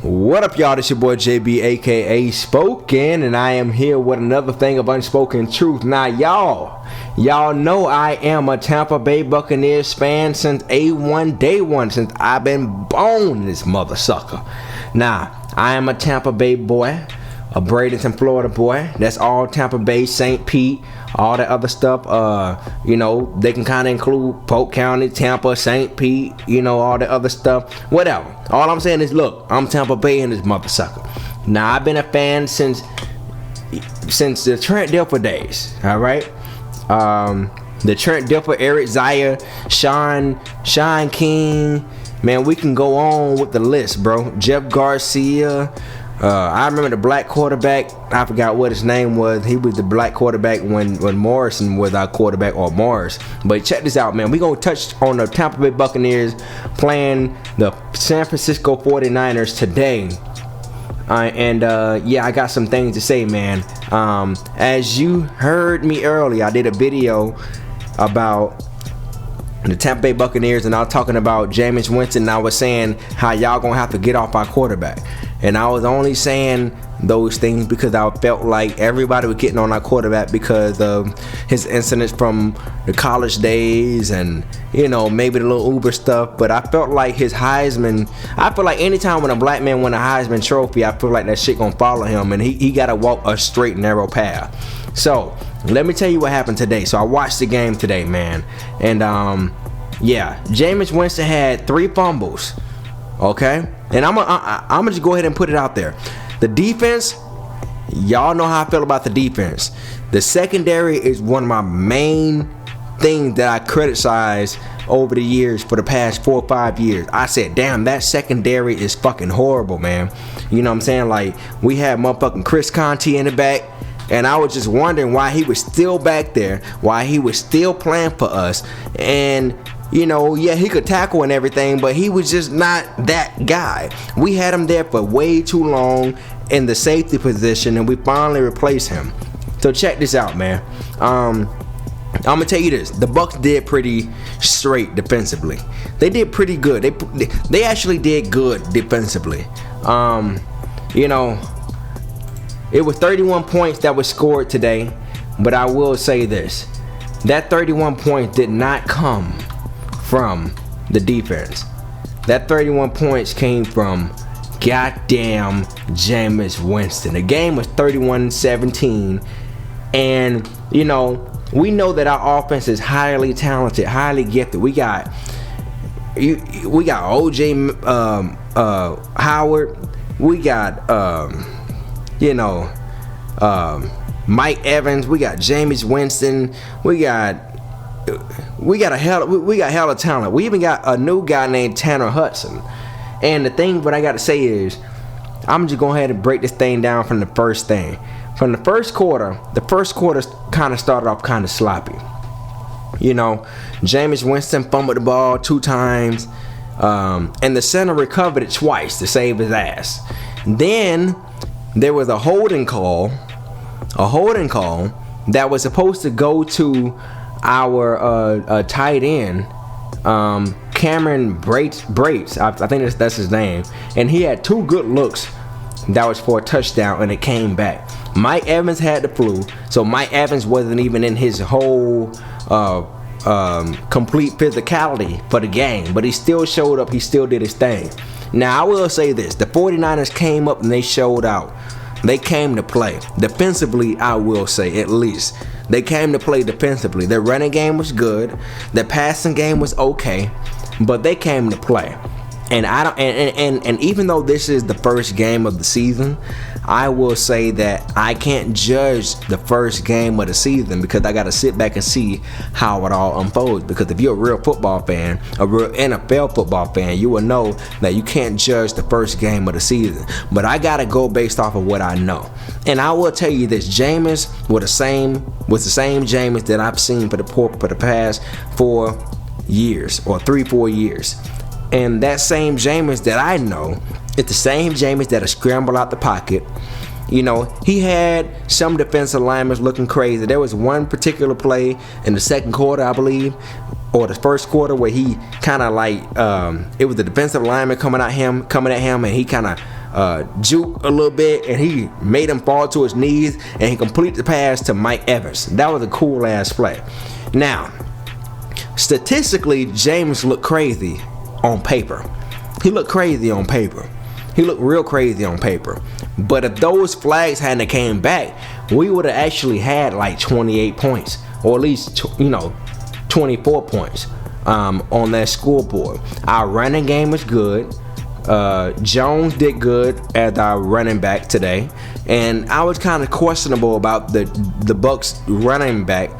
What up, y'all? This your boy JB, aka Spoken, and I am here with another thing of unspoken truth. Now, y'all know I am a Tampa Bay Buccaneers fan since A1 day one, since I've been born, this mother sucker. Now, I am a Tampa Bay boy, a Bradenton, Florida boy. That's all Tampa Bay, St. Pete, all that other stuff. They can kind of include Polk County, Tampa, St. Pete, all the other stuff. Whatever. All I'm saying is, look, I'm Tampa Bay and this mother sucker. Now, I've been a fan since the Trent Dilfer days. All right. The Trent Dilfer, Eric Zaya, Sean King. Man, we can go on with the list, bro. Jeff Garcia. I remember the black quarterback. I forgot what his name was. He was the black quarterback when Morrison was our quarterback, or Morris. But check this out, man. We're going to touch on the Tampa Bay Buccaneers playing the San Francisco 49er's today. I got some things to say, man. As you heard me earlier, I did a video about the Tampa Bay Buccaneers, and I was talking about Jameis Winston, and I was saying how y'all gonna have to get off our quarterback. And I was only saying those things because I felt like everybody was getting on our quarterback because of his incidents from the college days and, maybe the little Uber stuff. But I felt like his Heisman, I feel like anytime when a black man win a Heisman trophy, I feel like that shit gonna follow him, and he gotta walk a straight, narrow path. So, let me tell you what happened today. So, I watched the game today, man. And, Jameis Winston had 3 fumbles. Okay? And I'm gonna just go ahead and put it out there. The defense, y'all know how I feel about the defense. The secondary is one of my main things that I criticize over the years for the past 4 or 5 years. I said, damn, that secondary is fucking horrible, man. You know what I'm saying? Like, we had motherfucking Chris Conti in the back, and I was just wondering why he was still back there, why he was still playing for us. And he could tackle and everything, but he was just not that guy. We had him there for way too long in the safety position, and we finally replaced him. So check this out, man. I'm gonna tell you this: the Bucs did pretty straight defensively. They did pretty good. They actually did good defensively. It was 31 points that was scored today, but I will say this: that 31 points did not come from the defense. That 31 points came from goddamn Jameis Winston. The game was 31-17, and we know that our offense is highly talented, highly gifted. We got OJ Howard. We got Mike Evans. We got Jameis Winston. We got hella talent. We even got a new guy named Tanner Hudson. And the thing what I got to say is, I'm just going ahead and break this thing down from the first thing. From the first quarter kind of started off kind of sloppy. Jameis Winston fumbled the ball 2 times, and the center recovered it twice to save his ass. Then there was a holding call that was supposed to go to our tight end, Cameron Brates, I think that's his name, and he had 2 good looks that was for a touchdown, and it came back. Mike Evans had the flu, so Mike Evans wasn't even in his whole complete physicality for the game, but he still showed up. He still did his thing. Now, I will say this: the 49ers came up and they showed out. They came to play defensively. I will say, at least they came to play defensively. Their running game was good. Their passing game was okay, but they came to play. And and even though this is the first game of the season, I will say that I can't judge the first game of the season because I got to sit back and see how it all unfolds. Because if you're a real football fan, a real NFL football fan, you will know that you can't judge the first game of the season. But I got to go based off of what I know. And I will tell you this: Jameis was the same Jameis that I've seen for the past 4 years or 3-4 years. And that same Jameis that I know is the same Jameis that'll scramble out the pocket. He had some defensive linemen looking crazy. There was one particular play in the second quarter, I believe, or the first quarter, where he kind of it was the defensive lineman coming at him, and he kind of juke a little bit, and he made him fall to his knees, and he completed the pass to Mike Evans. That was a cool ass play. Now, statistically, Jameis looked crazy on paper. He looked crazy on paper. He looked real crazy on paper. But if those flags hadn't came back, we would have actually had like 28 points, or at least 24 points on that scoreboard. Our running game was good. Jones did good as our running back today, and I was kind of questionable about the Bucks running back,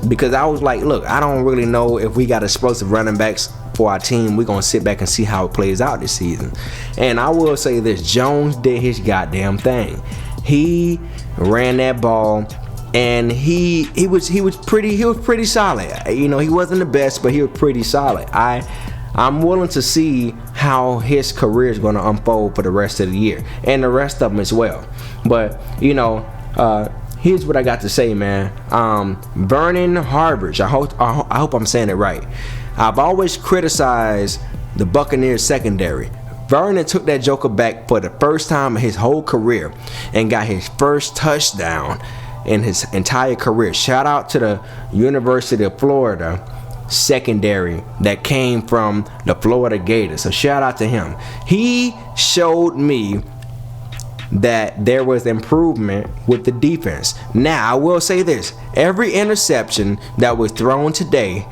because I was like, look, I don't really know if we got explosive running backs for our team. We're gonna sit back and see how it plays out this season. And I will say this: Jones did his goddamn thing. He ran that ball, and he was pretty solid. You know, he wasn't the best, but he was pretty solid. I'm willing to see how his career is going to unfold for the rest of the year, and the rest of them as well. But here's what I got to say, man. Vernon Harbridge, I hope I'm saying it right. I've always criticized the Buccaneers secondary. Vernon took that joker back for the first time in his whole career and got his first touchdown in his entire career. Shout out to the University of Florida secondary that came from the Florida Gators. So shout out to him. He showed me that there was improvement with the defense. Now, I will say this: every interception that was thrown today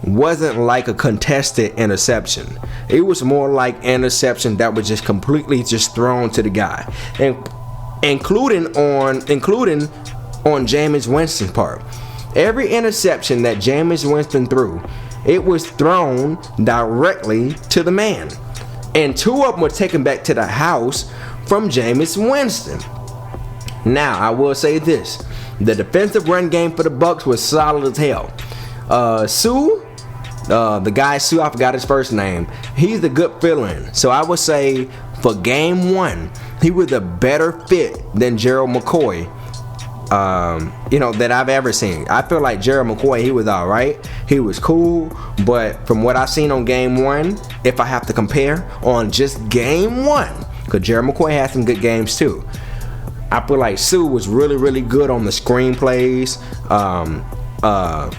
wasn't like a contested interception. It was more like interception that was just completely just thrown to the guy, and including on Jameis Winston's part. Every interception that Jameis Winston threw, it was thrown directly to the man, and 2 of them were taken back to the house from Jameis Winston. Now, I will say this: the defensive run game for the Bucks was solid as hell. The guy Sue, I forgot his first name. He's a good fill-in. So I would say for game 1, he was a better fit than Gerald McCoy, that I've ever seen. I feel like Gerald McCoy, he was all right. He was cool, but from what I've seen on game 1, if I have to compare on just game 1, because Gerald McCoy had some good games too, I feel like Sue was really, really good on the screenplays.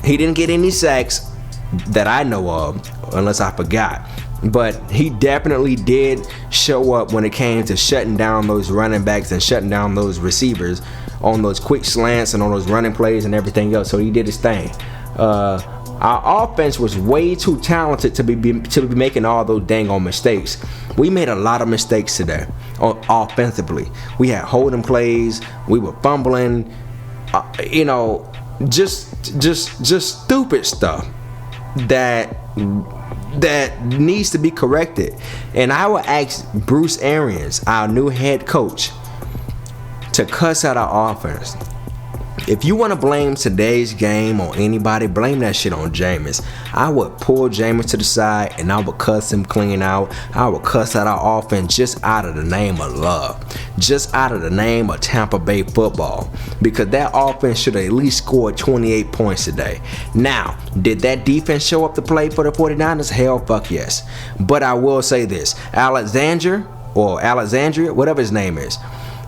He didn't get any sacks that I know of, unless I forgot. But he definitely did show up when it came to shutting down those running backs and shutting down those receivers on those quick slants and on those running plays and everything else. So he did his thing. Our offense was way too talented to be making all those dang on mistakes. We made a lot of mistakes today offensively. We had holding plays. We were fumbling. Just stupid stuff that needs to be corrected. And I would ask Bruce Arians, our new head coach, to cuss out our offense. If you want to blame today's game on anybody, blame that shit on Jameis. I would pull Jameis to the side and I would cuss him clean out. I would cuss out our offense just out of the name of love. Just out of the name of Tampa Bay football. Because that offense should have at least scored 28 points today. Now, did that defense show up to play for the 49ers? Hell fuck yes. But I will say this. Alexandria, whatever his name is,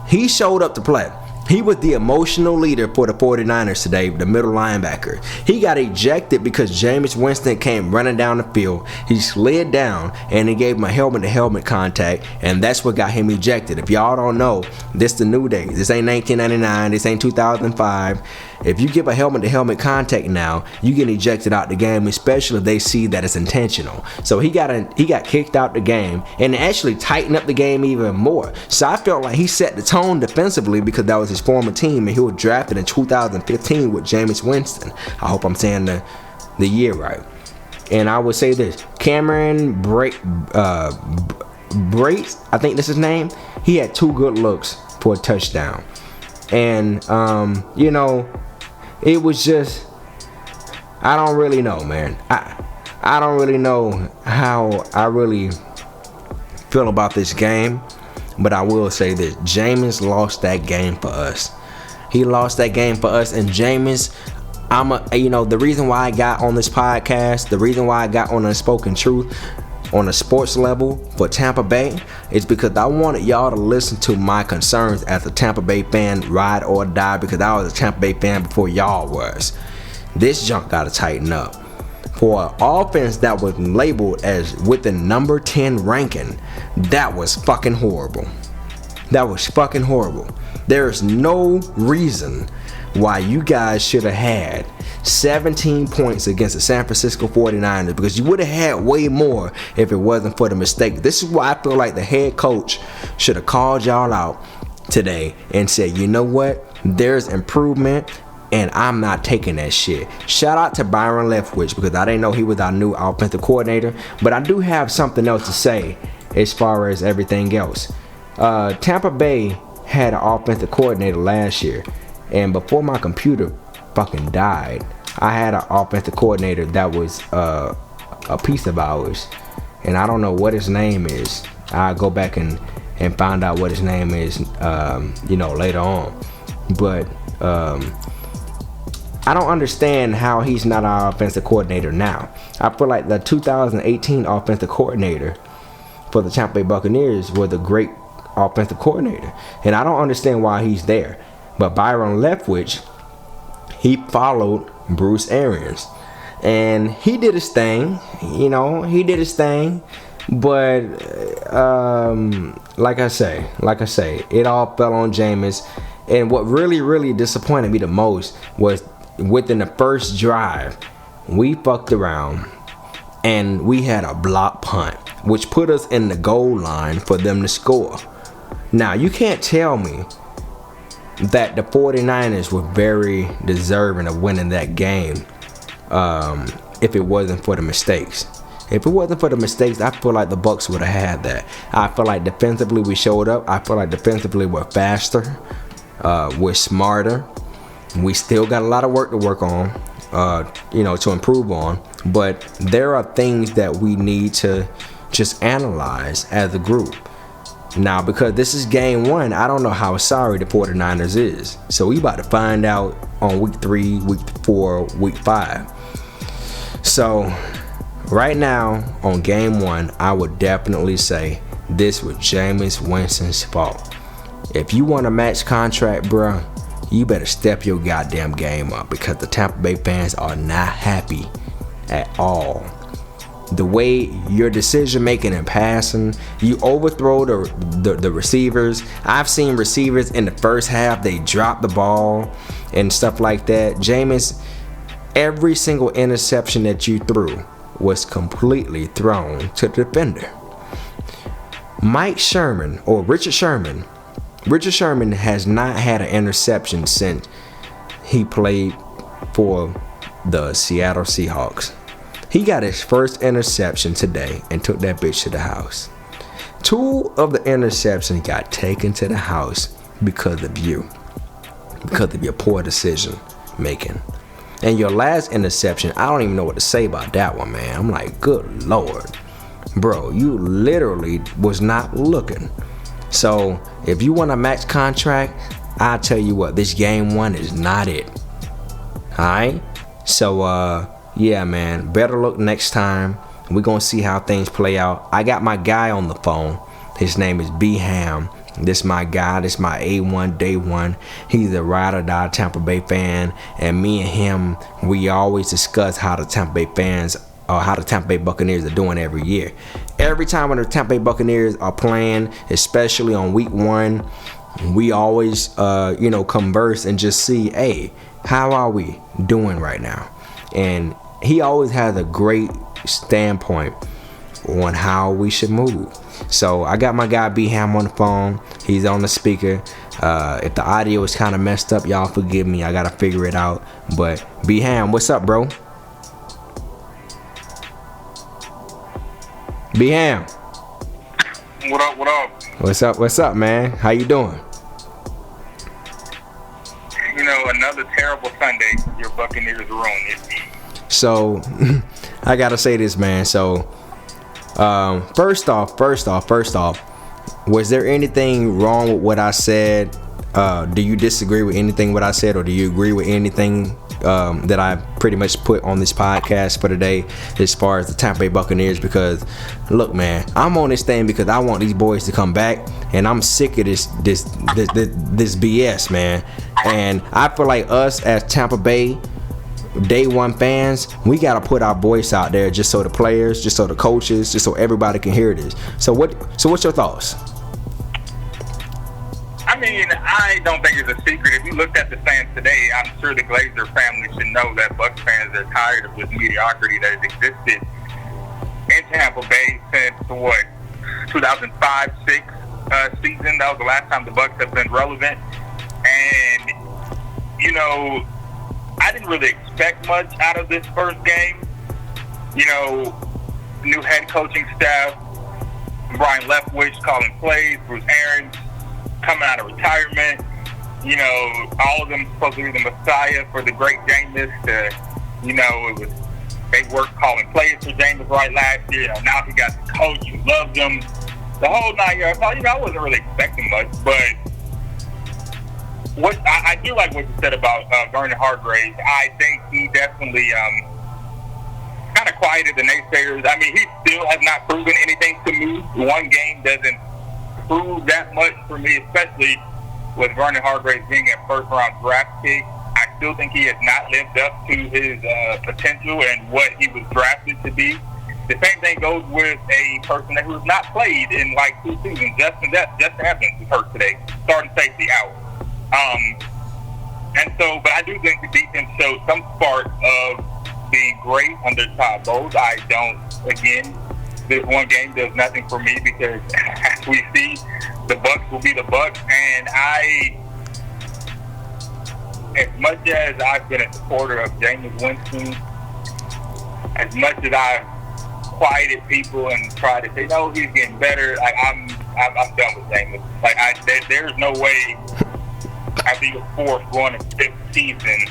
he showed up to play. He was the emotional leader for the 49ers today, the middle linebacker. He got ejected because Jameis Winston came running down the field. He slid down and he gave him a helmet-to-helmet contact, and that's what got him ejected. If y'all don't know, this the new days. This ain't 1999. This ain't 2005. If you give a helmet-to-helmet contact now, you get ejected out the game, especially if they see that it's intentional. So he got kicked out the game, and it actually tightened up the game even more. So I felt like he set the tone defensively because that was his former team, and he was drafted in 2015 with Jameis Winston. I hope I'm saying the year right. And I would say this: Cameron Brace, I think that's his name. He had 2 good looks for a touchdown, and it was just, I don't really know, man. I don't really know how I really feel about this game, but I will say this: Jameis lost that game for us. He lost that game for us, and Jameis, the reason why I got on this podcast, the reason why I got on Unspoken Truth, on a sports level for Tampa Bay is because I wanted y'all to listen to my concerns as a Tampa Bay fan, ride or die, because I was a Tampa Bay fan before y'all was. This junk gotta tighten up. For an offense that was labeled as with the number 10 ranking, that was fucking horrible. That was fucking horrible. There is no reason why you guys should have had 17 points against the San Francisco 49ers, because you would have had way more if it wasn't for the mistake. This is why I feel like the head coach should have called y'all out today and said, you know what, there's improvement and I'm not taking that shit. Shout out to Byron Leftwich, because I didn't know he was our new offensive coordinator, but I do have something else to say as far as everything else. Tampa Bay had an offensive coordinator last year, and before my computer fucking died, I had an offensive coordinator that was a piece of ours, and I don't know what his name is. I'll go back and find out what his name is later on, but I don't understand how he's not our offensive coordinator now. I feel like the 2018 offensive coordinator for the Tampa Bay Buccaneers was a great offensive coordinator, and I don't understand why he's there. But Byron Leftwich, he followed Bruce Arians, and he did his thing. But like I say, it all fell on Jameis. And what really disappointed me the most was within the first drive, we fucked around and we had a block punt, which put us in the goal line for them to score. Now, you can't tell me that the 49ers were very deserving of winning that game if it wasn't for the mistakes. If it wasn't for the mistakes, I feel like the Bucs would have had that. I feel like defensively we showed up. I feel like defensively we're faster. We're smarter. We still got a lot of work to work on, to improve on. But there are things that we need to just analyze as a group. Now, because this is game one, I don't know how sorry the 49ers is. So we about to find out on week 3, week 4, week 5. So right now on game one, I would definitely say this was Jameis Winston's fault. If you want a max contract, bruh, you better step your goddamn game up, because the Tampa Bay fans are not happy at all. The way your decision making and passing, you overthrow the receivers. I've seen receivers in the first half, they drop the ball and stuff like that. Jameis, every single interception that you threw was completely thrown to the defender. Richard Sherman has not had an interception since he played for the Seattle Seahawks. He got his first interception today and took that bitch to the house. 2 of the interceptions got taken to the house because of you. Because of your poor decision making. And your last interception, I don't even know what to say about that one, man. I'm like, good Lord. Bro, you literally was not looking. So, if you want a max contract, I'll tell you what, this game one is not it. Alright? So, yeah, man, better look next time. We're going to see how things play out. I got my guy on the phone. His name is B Ham. This my guy. This my A1 day one. He's a ride or die Tampa Bay fan. And me and him, we always discuss how the Tampa Bay Buccaneers are doing every year. Every time when the Tampa Bay Buccaneers are playing, especially on week 1, we always, converse and just see, hey, how are we doing right now? And he always has a great standpoint on how we should move. So I got my guy B Ham on the phone. He's on the speaker. If the audio is kind of messed up, y'all forgive me. I gotta figure it out. But B Ham, what's up, bro? B Ham. What up? What's up, man? How you doing? Another terrible Sunday. Your Buccaneers ruined it. So, I gotta say this, man. So, first off, was there anything wrong with what I said Do you disagree with anything what I said, or do you agree with anything that I pretty much put on this podcast for today as far as the Tampa Bay Buccaneers? Because look, man, I'm on this thing because I want these boys to come back, and I'm sick of this BS, man. And I feel like us as Tampa Bay Day One fans, we gotta put our voice out there, just so the players, just so the coaches, just so everybody can hear this. So what's your thoughts? I mean, I don't think it's a secret. If you looked at the fans today, I'm sure the Glazer family should know that Bucs fans are tired of this mediocrity that has existed in Tampa Bay since 2005-06 season. That was the last time the Bucs have been relevant. And, you know, I didn't really expect much out of this first game. You know, new head coaching staff, Brian Leftwich calling plays, Bruce Arians coming out of retirement. You know, all of them supposed to be the messiah for the great Jameis. They worked calling plays for Jameis right last year. You know, now he got the coach who loves him. The whole 9 yards. You know, I wasn't really expecting much, but I do like what you said about Vernon Hargreaves. I think he definitely kind of quieted the naysayers. I mean, he still has not proven anything to me. One game doesn't prove that much for me, especially with Vernon Hargreaves being a first-round draft pick. I still think he has not lived up to his potential and what he was drafted to be. The same thing goes with a person who has not played in like 2 seasons. Justin Evans is hurt today, starting safety out. But I do think the defense showed some spark of being great under Todd Bowles. This one game does nothing for me because, as we see, the Bucs will be the Bucs. And as much as I've been a supporter of Jameis Winston, as much as I've quieted people and tried to say, no, he's getting better, I'm done with Jameis. There's no way after your 4th going to 5th season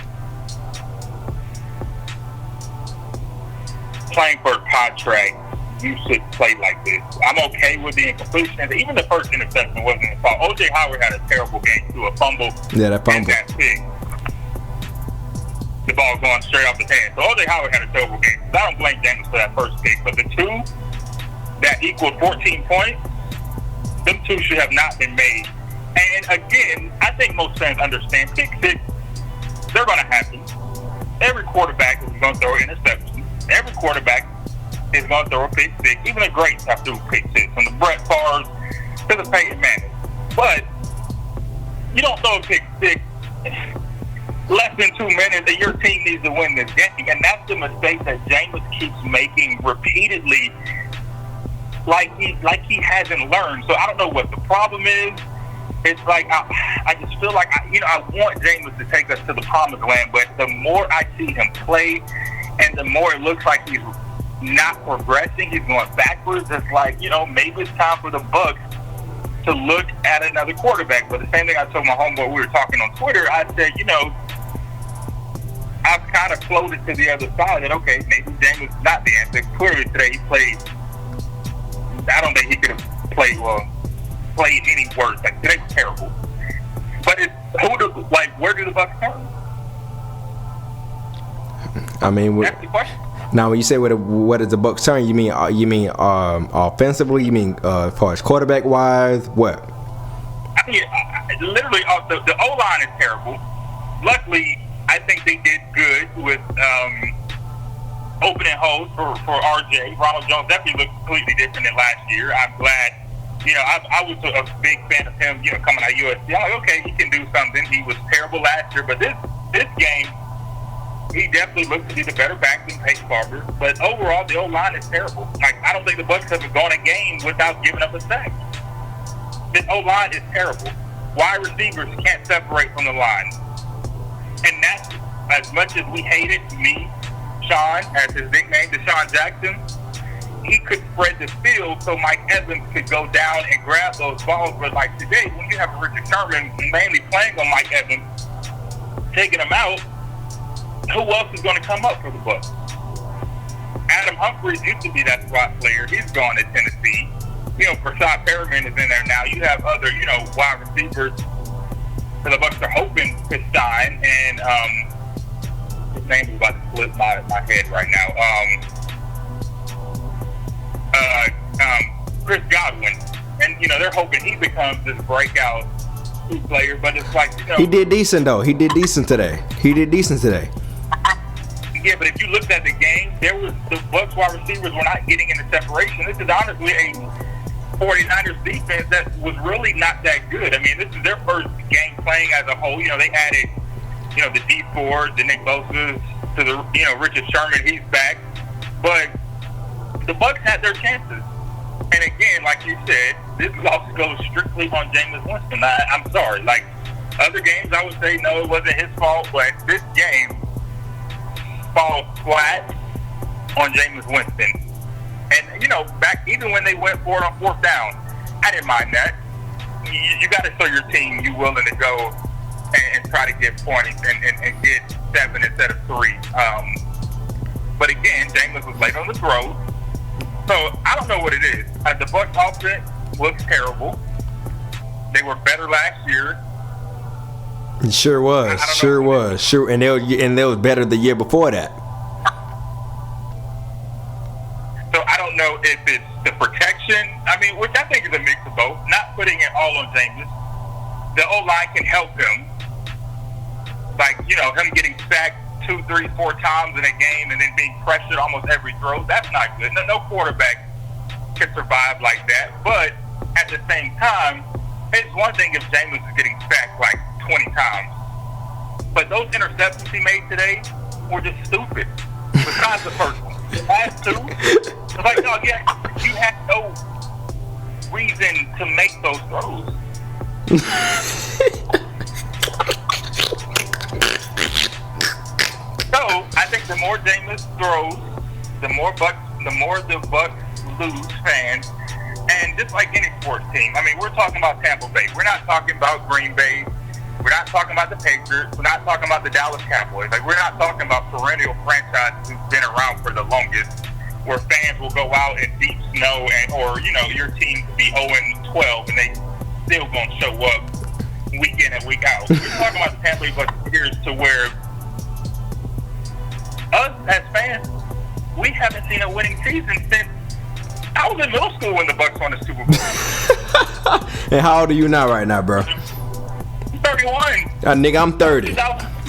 playing for a contract, you should play like this. I'm okay with the incompletions. Even the first interception wasn't his fault. O.J. Howard had a terrible game too, a fumble. Yeah, that fumble. And that pick. The ball going straight off his hand. So O.J. Howard had a terrible game. So I don't blame Jameis for that first pick. But the 2 that equaled 14 points, them 2 should have not been made. And again, I think most fans understand pick six, they're going to happen. Every quarterback is going to throw an interception. Every quarterback is going to throw a pick six. Even the greats have to do pick six, from the Brett Favre to the Peyton Manning. But you don't throw a pick six less than 2 minutes and your team needs to win this game. And that's the mistake that Jameis keeps making repeatedly, like he hasn't learned. So I don't know what the problem is. It's like I just feel like I want Jameis to take us to the promised land, but the more I see him play and the more it looks like he's not progressing, he's going backwards. It's like, maybe it's time for the Bucs to look at another quarterback. But the same thing I told my homeboy, we were talking on Twitter, I said, I've kind of floated to the other side that, okay, maybe Jameis is not the answer. Clearly today he played, I don't think he could have played any worse. Like, today was terrible. But where do the Bucs turn? I mean, that's the question. Now, when you say what is the Bucs turn, you mean offensively? You mean as far as quarterback wise? What? I mean, literally, the O-line is terrible. Luckily, I think they did good with opening holes for RJ. Ronald Jones definitely looked completely different than last year. I'm glad. I was a big fan of him, coming out of USC. I'm like, okay, he can do something. He was terrible last year, but this game, he definitely looks to be the better back than Peyton Barber. But overall, the O-line is terrible. Like, I don't think the Bucs have gone a game without giving up a sack. This O-line is terrible. Wide receivers can't separate from the line. And that's, as much as we hated me, Sean, as his nickname, Deshaun Jackson, he could spread the field so Mike Evans could go down and grab those balls. But like today, when you have Richard Sherman mainly playing on Mike Evans, taking him out, who else is going to come up for the Bucs? Adam Humphries used to be that slot player. He's gone to Tennessee. Prashad Perriman is in there now. You have other, wide receivers So the Bucs are hoping to sign, and his name is about to slip my head right now. Chris Godwin, and they're hoping he becomes this breakout player. But it's like he did decent though. He did decent today. Yeah, but if you looked at the game, the Bucs wide receivers were not getting into separation. This is honestly a 49ers defense that was really not that good. I mean, this is their first game playing as a whole. They added, the D Ford, the Nick Bosa, to the, Richard Sherman, he's back. But the Bucs had their chances. And again, like you said, this loss goes strictly on Jameis Winston. I'm sorry. Like, other games, I would say, no, it wasn't his fault. But this game falls flat on Jameis Winston. And, back even when they went for it on fourth down, I didn't mind that. You got to show your team you're willing to go and try to get points and get 7 instead of 3. But again, Jameis was late on the throw. So I don't know what it is. The Bucs offense looks terrible. They were better last year. It sure was. And they was better the year before that. So I don't know if it's the protection. I mean, which I think is a mix of both. Not putting it all on Jameis. The O-line can help him. Like, him getting sacked 2, 3, 4 times in a game and then being pressured almost every throw. That's not good. No quarterback can survive like that. But at the same time, it's one thing if Jameis is getting sacked like 20 times. But those interceptions he made today were just stupid. Besides the first one. The last 2, it's like, no, yeah, you had no reason to make those throws. So I think the more Jameis throws, the more the Bucs lose fans. And just like any sports team, I mean, we're talking about Tampa Bay. We're not talking about Green Bay. We're not talking about the Patriots. We're not talking about the Dallas Cowboys. Like, we're not talking about perennial franchises who've been around for the longest, where fans will go out in deep snow or your team could be 0-12 and they still gonna show up week in and week out. We're talking about the Tampa Bay Buccaneers to where us as fans, we haven't seen a winning season since I was in middle school when the Bucs won the Super Bowl. And how old are you now right now, bro? 31. Nigga, I'm 30.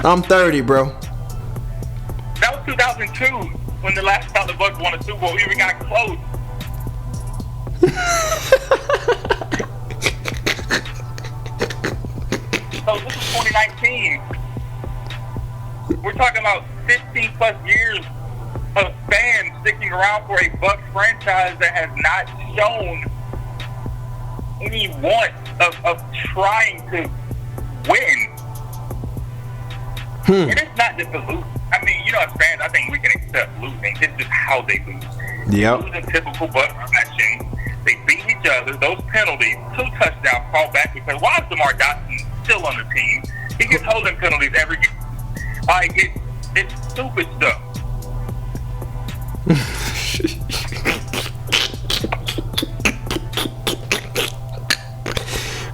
I'm 30, bro. That was 2002 when the last time the Bucs won a Super Bowl even got close. So this is 2019. We're talking about 15 plus years of fans sticking around for a Bucs franchise that has not shown any want of trying to win. And it's not just a lose. I mean, as fans, I think we can accept losing. It's just how they lose. Yep. Losing typical Bucs fashion. They beat each other. Those penalties, 2 touchdowns called back because why is DeMar Dotson still on the team? He gets holding penalties every game. Like, it's stupid stuff.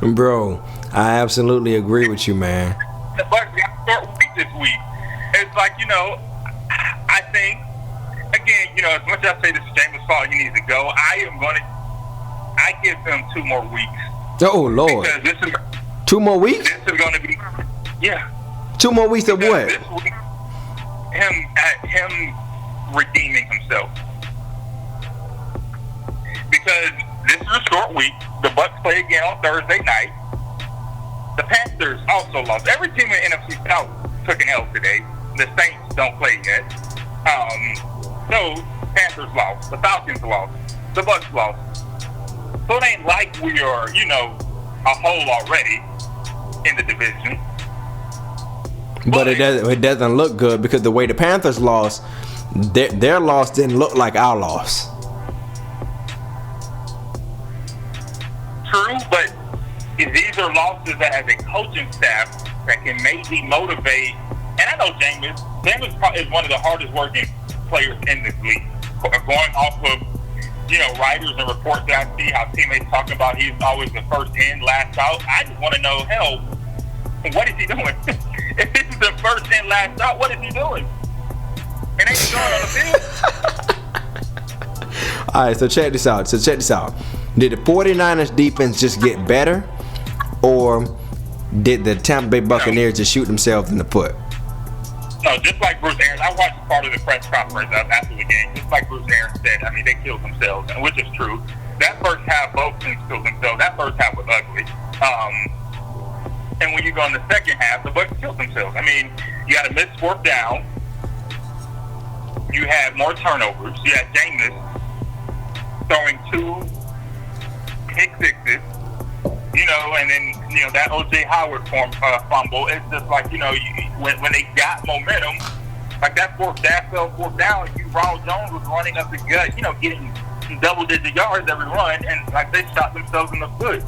Bro, I absolutely agree with you, man. The Bucs got a short week this week. It's like, I think, again, as much as I say this is Jameis' fault, he needs to go, I give him 2 more weeks. Oh, Lord. Because this is 2 more weeks? This is going to be, yeah. 2 more weeks of what? This week, him redeeming himself. Because this is a short week. The Bucs play again on Thursday night. The Panthers also lost. Every team in the NFC South took an L today. The Saints don't play yet. So Panthers lost. The Falcons lost. The Bucs lost. So it ain't like we are, a hole already in the division. But it doesn't look good because the way the Panthers lost, their loss didn't look like our loss. True, but these are losses that as a coaching staff that can maybe motivate. And I know Jameis is one of the hardest working players in this league. Going off of, writers and reports that I see how teammates talk about he's always the first in, last out. I just want to know, hell, What is he doing? If this is the first and last out, what is he doing? And ain't he going on the field? All right, so check this out. Did the 49ers defense just get better, or did the Tampa Bay Buccaneers just shoot themselves in the foot? No, just like Bruce Arians, I watched part of the press conference after the game. Just like Bruce Arians said, I mean, they killed themselves, which is true. That first half, both teams killed themselves. That first half was ugly. And when you go in the second half, the Bucs killed themselves. I mean, you had a missed fourth down. You had more turnovers. You had Jameis throwing 2 pick sixes. You know, and then, you know, that O.J. Howard fumble. It's just like, you know, when they got momentum, like that fourth down, Ronald Jones was running up the gut, you know, getting double-digit yards every run, and like they shot themselves in the foot.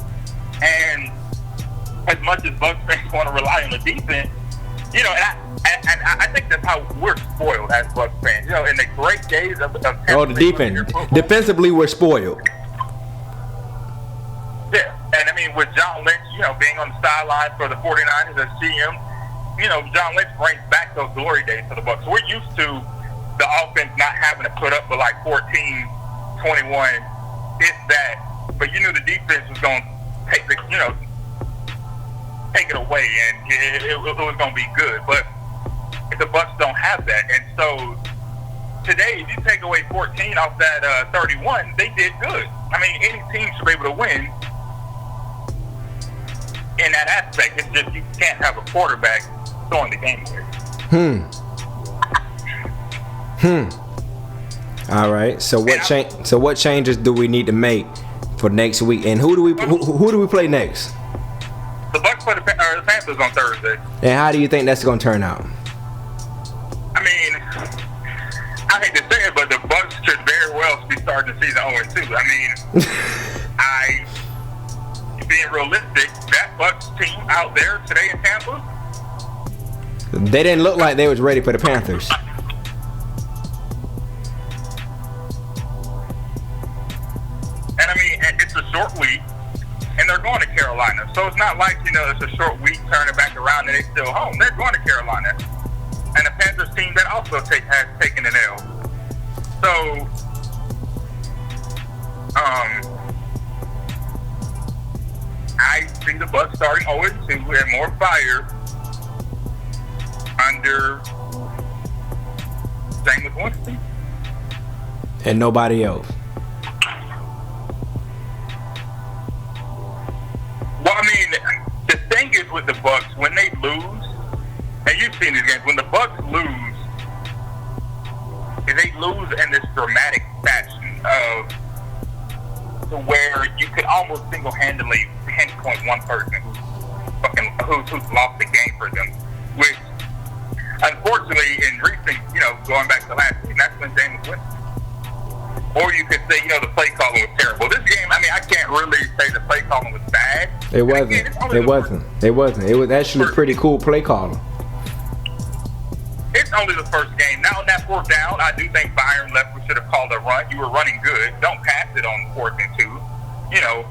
And as much as Bucs fans want to rely on the defense, you know, and I think that's how we're spoiled as Bucs fans. You know, in the great days of the defense. Defensively, we're spoiled. Yeah, and I mean, with John Lynch, you know, being on the sideline for the 49ers as GM, you know, John Lynch brings back those glory days for the Bucs. So we're used to the offense not having to put up with like 14, 21, if that. But you knew the defense was going to take it away, and it was going to be good. But the Bucs don't have that, and so today, if you take away 14 off that 31, they did good. I mean, any team should be able to win in that aspect. It's just you can't have a quarterback throwing the game away. All right. So what changes do we need to make for next week? And who do we play next? The Bucs play the Panthers on Thursday. And how do you think that's going to turn out? I mean, I hate to say it, but the Bucs should very well be starting the season 0-2. I mean, being realistic, that Bucs team out there today in Tampa, they didn't look like they was ready for the Panthers. And I mean, it's a short week, and they're going to Carolina. So it's not like, you know, it's a short week, turning back around, and they're still home. They're going to Carolina. And the Panthers team that also has taken an L. So, I see the Bucs starting 0-2 and more fire under Jameis Winston. And nobody else. Well, I mean, the thing is with the Bucs, when they lose, and you've seen these games, when the Bucs lose, they lose in this dramatic fashion of to where you could almost single-handedly pinpoint one person who's lost the game for them. Which, unfortunately, in recent, you know, going back to last season, that's when Jameis Winston. Or you could say, you know, the play calling was terrible. This game, I mean, I can't really say the play calling was bad. It wasn't. It was actually pretty cool play calling. It's only the first game. Now, on that fourth down, I do think Byron Leftwich should have called a run. You were running good. Don't pass it on 4th and 2. You know,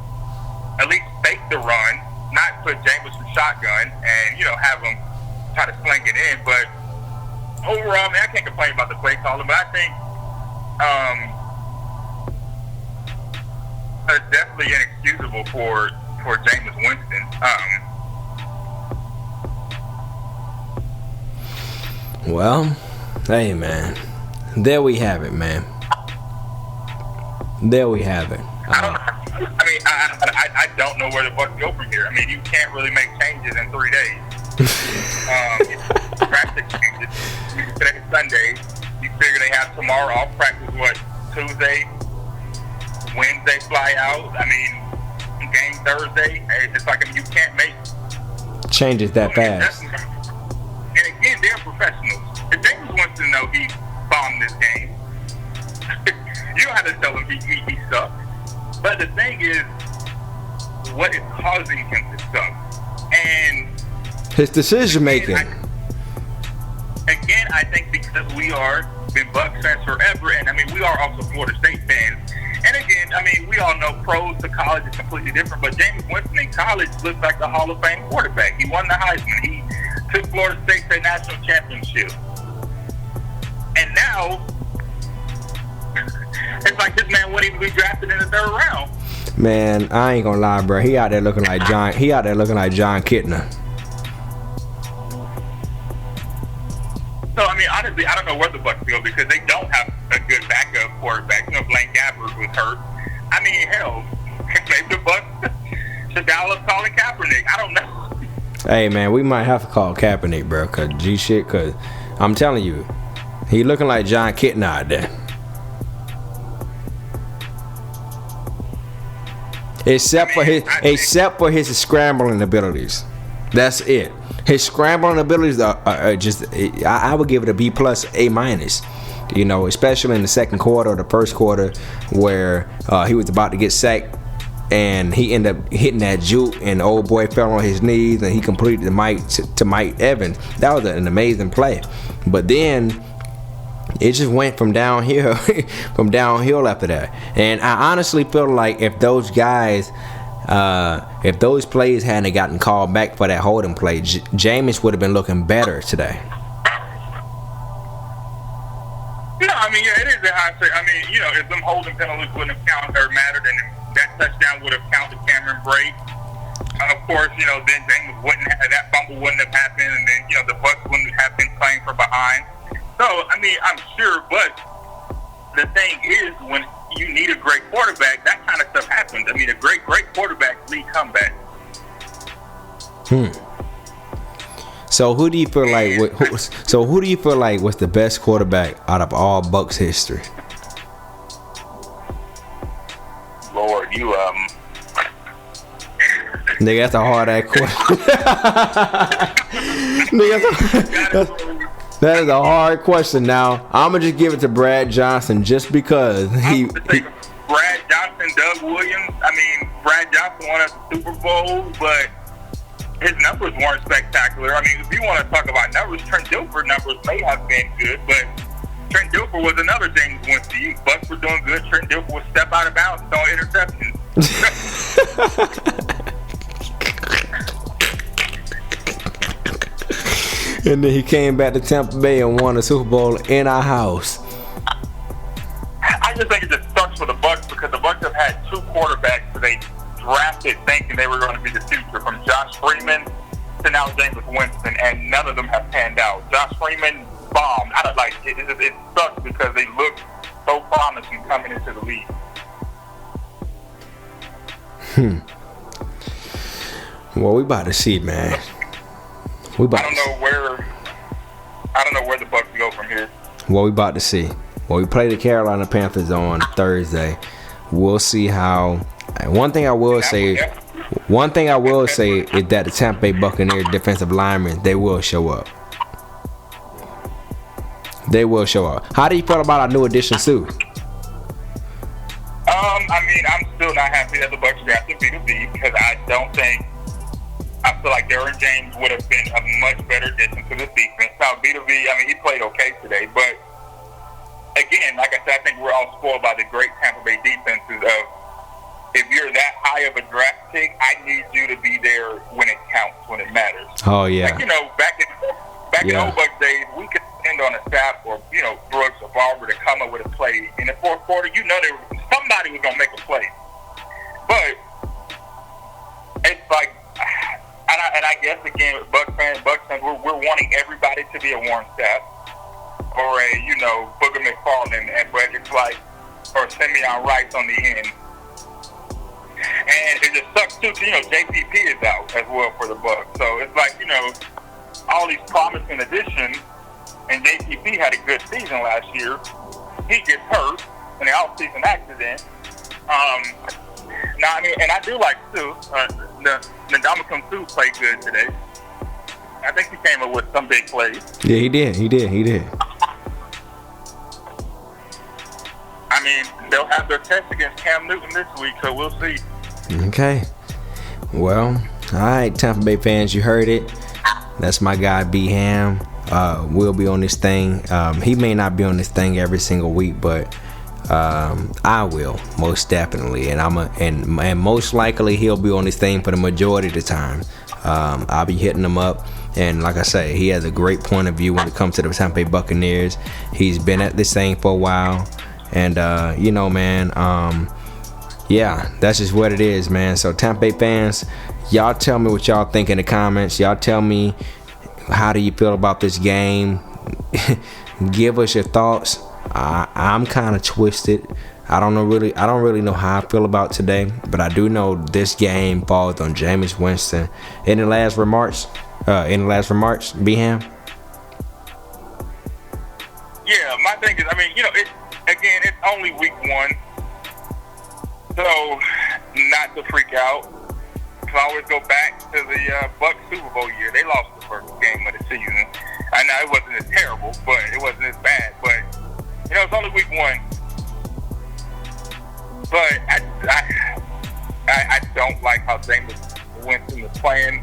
at least fake the run, not put Jameis in shotgun and, you know, have him try to sling it in. But overall, man, I can't complain about the play calling. But I think it's definitely inexcusable for Jameis Winston. Well, hey, man. There we have it, man. There we have it. I don't know where the Bucs go from here. I mean, you can't really make changes in 3 days. Drastic changes. Today's Sunday. You figure they have tomorrow off practice, Tuesday, Wednesday fly out. I mean, game Thursday. It's like, I mean, you can't make changes that fast. And again, they're professionals. If Jameis wants to know he bombed this game, you don't have to tell him he sucked. But the thing is, what is causing him to suck? And his decision making. Again, I think because we are been Bucs fans forever, and I mean, we are also Florida State fans. And again, I mean, we all know pros to college is completely different, but Jameis Winston in college looks like the Hall of Fame quarterback. He won the Heisman. He took Florida State to a national championship. And now, it's like this man wouldn't even be drafted in the 3rd round. Man, I ain't gonna lie, bro. He out there looking like John Kitna. So, I mean, honestly, I don't know where the Bucs go because they don't have a good backup quarterback. You know, Blaine Gabbert was hurt. I mean, hell, maybe the Bucs should dial up Colin Kaepernick. I don't know. Hey, man, we might have to call Kaepernick, bro, cause I'm telling you, he looking like John Kitna out there. Except for his scrambling abilities. That's it. His scrambling abilities are just, I would give it a B+, A-. You know, especially in the second quarter or the first quarter where he was about to get sacked and he ended up hitting that juke and the old boy fell on his knees and he completed the Mike Evans. That was an amazing play. But then it just went from downhill after that. And I honestly feel like if those guys, if those plays hadn't gotten called back for that holding play, Jameis would have been looking better today. No, I mean, yeah, it is a high say. I mean, you know, if them holding penalties wouldn't have counted or mattered, then that touchdown would have counted Cameron Brate. Of course, you know, then James that fumble wouldn't have happened, and then, you know, the Bucs wouldn't have been playing from behind. So, I mean, I'm sure, but the thing is, when you need a great quarterback, that kind of stuff happens. I mean, a great quarterback lead comeback. So who do you feel like was the best quarterback out of all Bucs history? Lord, you nigga, that's a hard ass question. Nigga, that is a hard question. Now I'm gonna just give it to Brad Johnson just because Brad Johnson, Doug Williams. I mean, Brad Johnson won us the Super Bowl, but his numbers weren't spectacular. I mean, if you want to talk about numbers, Trent Dilfer numbers may have been good, but Trent Dilfer was another James Winston. Bucs were doing good. Trent Dilfer would step out of bounds and throw interceptions. And then he came back to Tampa Bay and won the Super Bowl in our house. I just think it just sucks for the Bucs because the Bucs have had two quarterbacks that they drafted thinking they were going to be the future, from Josh Freeman to now Jameis Winston, and none of them have panned out. Josh Freeman bombed. I don't like it. It sucks because they look so promising coming into the league. Well, we about to see, man. I don't know where the Bucs go from here. Well, we about to see. Well, we play the Carolina Panthers on Thursday. We'll see how. One thing I will say is that the Tampa Bay Buccaneers defensive linemen, they will show up. They will show up. How do you feel about our new addition, Sue? I mean, I'm still not happy that the Bucs drafted B2B because I feel like Derwin James would have been a much better addition to this defense. Now, B2B, I mean, he played okay today, but again, like I said, I think we're all spoiled by the great Tampa Bay defenses of, if you're that high of a draft pick, I need you to be there when it counts, when it matters. Oh, yeah. Like, you know, back in old Bucs days, we could depend on a staff or, you know, Brooks or Barber to come up with a play. In the fourth quarter, you know, somebody was going to make a play. But it's like, and I guess, again, Bucs fans, we're wanting everybody to be a Warren Sapp or a, you know, Booger McFarland, but it's like, or Simeon Rice on the end. And it just sucks too, you know, JPP is out as well for the Bucs. So it's like, you know, all these promising additions, and JPP had a good season last year. He gets hurt in the off-season accident. Now, I mean, and I do like Sue. The Ndamukong Suh played good today. I think he came up with some big plays. Yeah, he did. I mean, they'll have their test against Cam Newton this week, so we'll see. Okay. Well, all right, Tampa Bay fans, you heard it. That's my guy, B. Ham. We'll be on this thing. He may not be on this thing every single week, but I will, most definitely, and and most likely he'll be on this thing for the majority of the time. I'll be hitting him up, and like I say, he has a great point of view when it comes to the Tampa Bay Buccaneers. He's been at this thing for a while, and man, yeah, that's just what it is, man. So Tampa Bay fans, y'all tell me what y'all think in the comments. Y'all tell me, how do you feel about this game? Give us your thoughts. I'm kind of twisted. I don't really know how I feel about today, but I do know this game falls on Jameis Winston. Any last remarks? Beham? Yeah, my thing is, it's only week 1, so not to freak out. I always go back to the Bucs Super Bowl year. They lost the first game of the season. I know it wasn't as terrible, but it wasn't as bad. But it's only week 1. But I don't like how Jameis Winston is playing,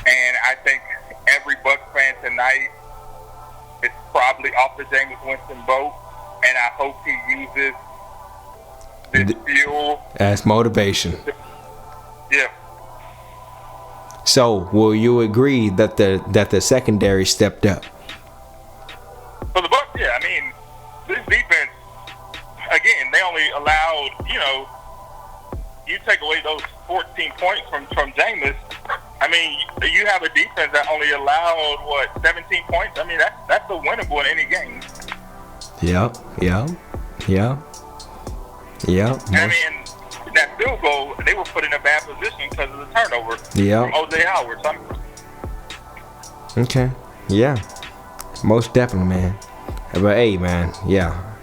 and I think every Bucs fan tonight is probably off the Jameis Winston boat, and I hope he uses this fuel as motivation. Yeah. So, will you agree that the secondary stepped up? For the Bucs, yeah. This defense, again, they only allowed, you take away those 14 points from Jameis. You have a defense that only allowed 17 points. That's a winnable in any game. Yeah. That field goal, they were put in a bad position because of the turnover from O.J. Howard. Okay. Yeah. Most definitely, man. But hey, man, yeah.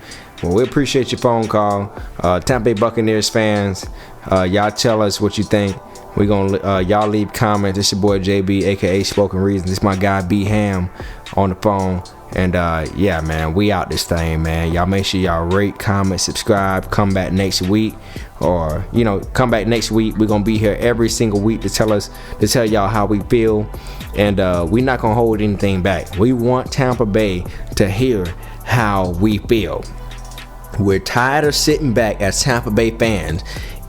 Well, we appreciate your phone call. Tampa Bay Buccaneers fans, y'all tell us what you think. We gonna y'all leave comments. This your boy JB, aka Spoken Reasons. This my guy B Ham on the phone. And yeah, man, we out this thing, man. Y'all make sure y'all rate, comment, subscribe. Come back next week, or come back next week. We're gonna be here every single week to tell y'all how we feel, and we're not gonna hold anything back. We want Tampa Bay to hear how we feel. We're tired of sitting back as Tampa Bay fans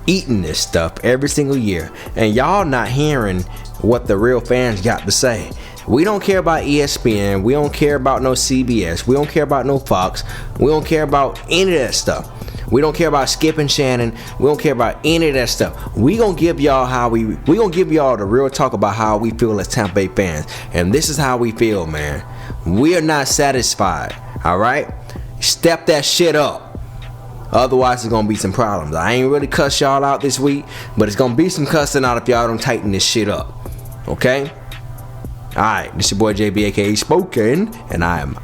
eating this stuff every single year, and y'all not hearing what the real fans got to say. We don't care about ESPN. We don't care about no CBS. We don't care about no Fox. We don't care about any of that stuff. We don't care about Skip and Shannon. We don't care about any of that stuff. We gonna give y'all the real talk about how we feel as Tampa Bay fans. And this is how we feel, man. We are not satisfied. All right? Step that shit up. Otherwise, there's gonna be some problems. I ain't really cuss y'all out this week, but it's gonna be some cussing out if y'all don't tighten this shit up. Okay? Alright, this your boy JB, aka Spoken, and I am